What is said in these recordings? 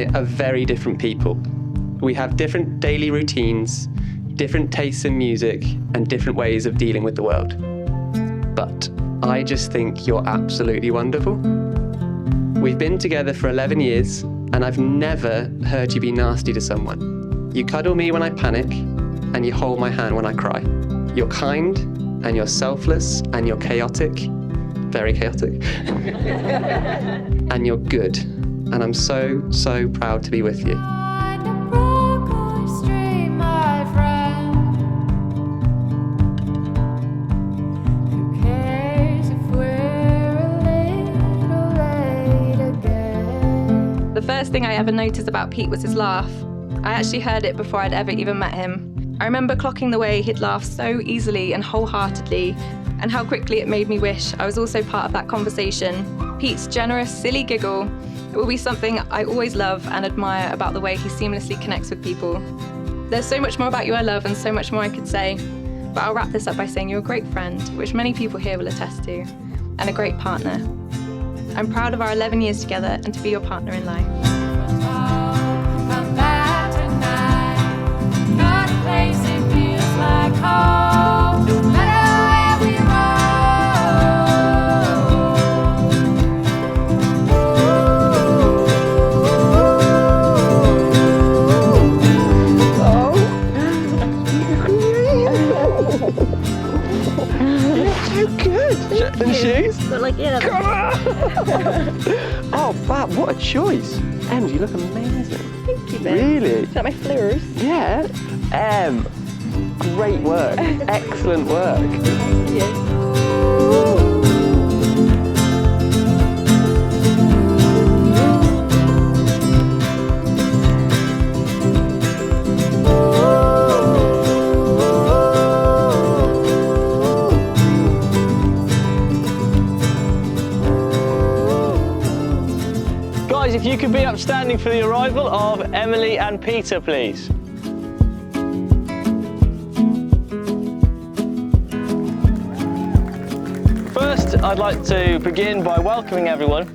I are very different people. We have different daily routines, different tastes in music, and different ways of dealing with the world. But I just think you're absolutely wonderful. We've been together for 11 years, and I've never heard you be nasty to someone. You cuddle me when I panic, and you hold my hand when I cry. You're kind, and you're selfless, and you're chaotic, very chaotic, and you're good. And I'm so, so proud to be with you. The first thing I ever noticed about Pete was his laugh. I actually heard it before I'd ever even met him. I remember clocking the way he'd laugh so easily and wholeheartedly, and how quickly it made me wish I was also part of that conversation. Pete's generous, silly giggle will be something I always love and admire about the way he seamlessly connects with people. There's so much more about you I love and so much more I could say, but I'll wrap this up by saying you're a great friend, which many people here will attest to, and a great partner. I'm proud of our 11 years together and to be your partner in life. And shoes? But like, yeah. Oh, wow, what a choice. Em, you look amazing. Thank you, babe. Really? Is that my flares? Yeah. Em, great work. Excellent work. Thank you. Guys, if you could be upstanding for the arrival of Emily and Peter, please. First, I'd like to begin by welcoming everyone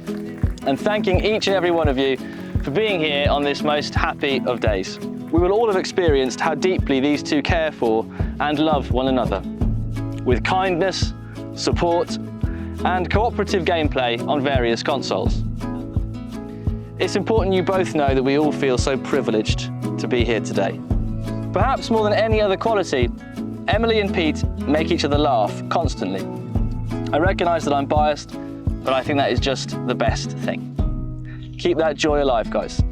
and thanking each and every one of you for being here on this most happy of days. We will all have experienced how deeply these two care for and love one another, with kindness, support, and cooperative gameplay on various consoles. It's important you both know that we all feel so privileged to be here today. Perhaps more than any other quality, Emily and Pete make each other laugh constantly. I recognise that I'm biased, but I think that is just the best thing. Keep that joy alive, guys.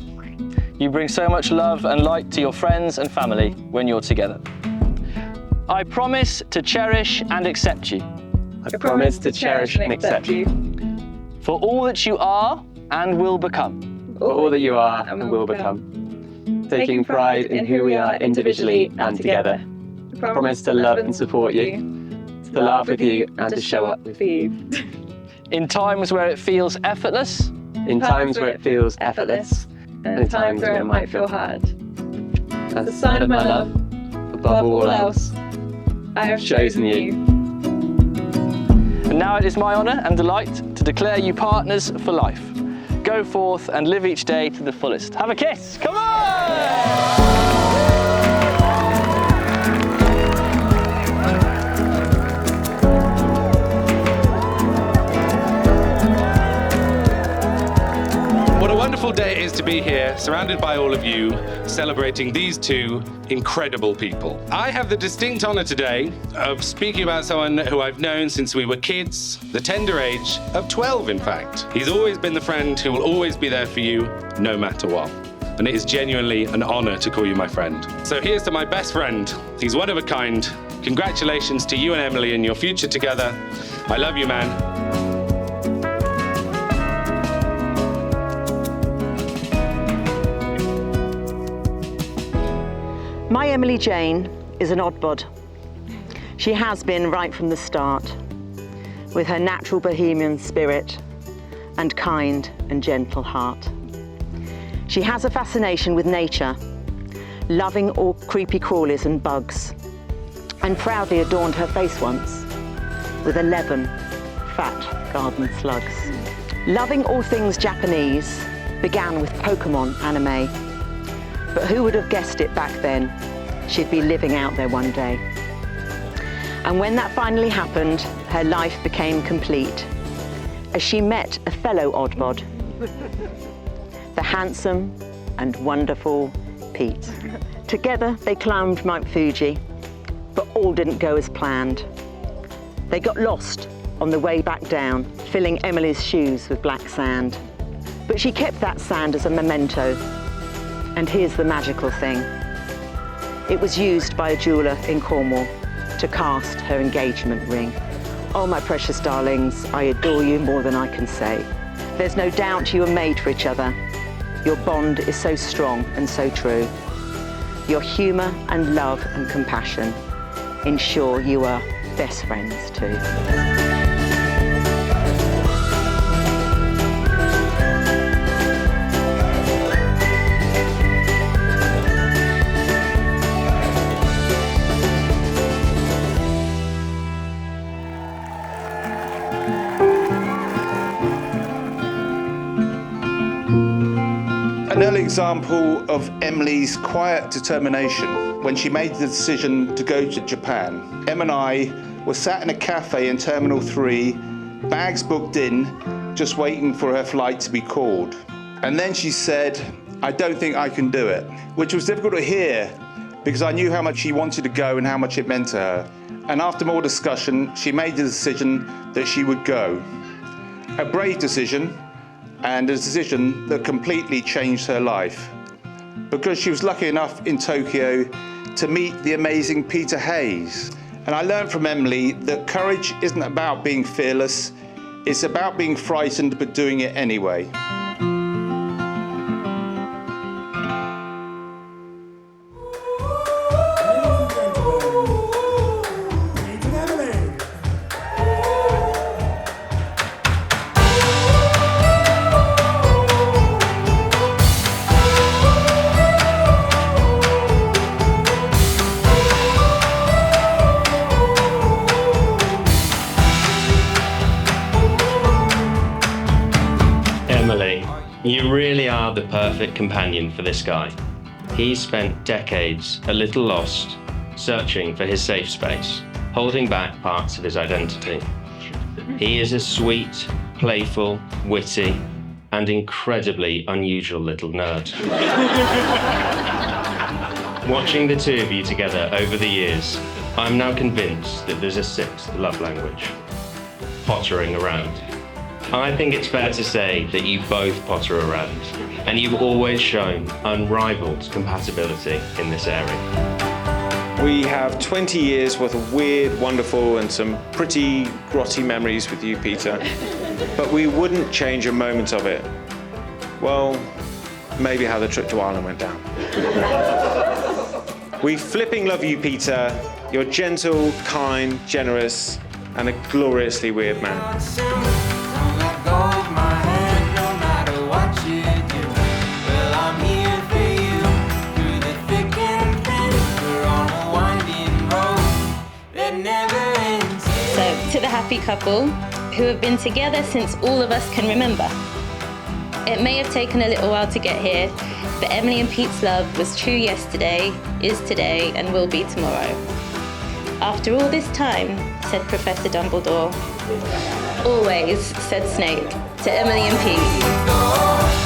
You bring so much love and light to your friends and family when you're together. I promise to cherish and accept you. I promise to cherish and accept you. For all that you are and will become. For all that you are and will become. Taking pride in who we are individually and together. I promise to love and support you, to laugh with you and to show up with you. In times where it feels effortless. In times where it feels effortless. And in times where it might feel hard. As a sign of my love, above all else, I have chosen you. And now it is my honour and delight to declare you partners for life. Go forth and live each day to the fullest. Have a kiss, come on! What a wonderful day it is to be here, surrounded by all of you, celebrating these two incredible people. I have the distinct honour today of speaking about someone who I've known since we were kids, the tender age of 12, in fact. He's always been the friend who will always be there for you, no matter what. And it is genuinely an honour to call you my friend. So here's to my best friend. He's one of a kind. Congratulations to you and Emily in your future together. I love you, man. My Emily Jane is an odd bod. She has been right from the start, with her natural bohemian spirit and kind and gentle heart. She has a fascination with nature, loving all creepy crawlies and bugs, and proudly adorned her face once with 11 fat garden slugs. Loving all things Japanese, began with Pokemon anime. But who would have guessed it back then? She'd be living out there one day. And when that finally happened, her life became complete as she met a fellow oddbod, the handsome and wonderful Pete. Together, they climbed Mount Fuji, but all didn't go as planned. They got lost on the way back down, filling Emily's shoes with black sand. But she kept that sand as a memento. And here's the magical thing. It was used by a jeweller in Cornwall to cast her engagement ring. Oh, my precious darlings, I adore you more than I can say. There's no doubt you were made for each other. Your bond is so strong and so true. Your humour and love and compassion ensure you are best friends too. An early example of Emily's quiet determination when she made the decision to go to Japan. Em and I were sat in a cafe in Terminal 3, bags booked in, just waiting for her flight to be called. And then she said, "I don't think I can do it," which was difficult to hear because I knew how much she wanted to go and how much it meant to her. And after more discussion, she made the decision that she would go. A brave decision, and a decision that completely changed her life. Because she was lucky enough in Tokyo to meet the amazing Peter Hayes. And I learned from Emily that courage isn't about being fearless, it's about being frightened but doing it anyway. You really are the perfect companion for this guy. He spent decades a little lost, searching for his safe space, holding back parts of his identity. He is a sweet, playful, witty, and incredibly unusual little nerd. Watching the two of you together over the years, I'm now convinced that there's a sixth love language: pottering around. I think it's fair to say that you both potter around, and you've always shown unrivaled compatibility in this area. We have 20 years worth of weird, wonderful, and some pretty grotty memories with you, Peter. But we wouldn't change a moment of it. Well, maybe how the trip to Ireland went down. We flipping love you, Peter. You're gentle, kind, generous, and a gloriously weird man. To the happy couple who have been together since all of us can remember. It may have taken a little while to get here, but Emily and Pete's love was true yesterday, is today, and will be tomorrow. After all this time, said Professor Dumbledore. Always, said Snape, to Emily and Pete.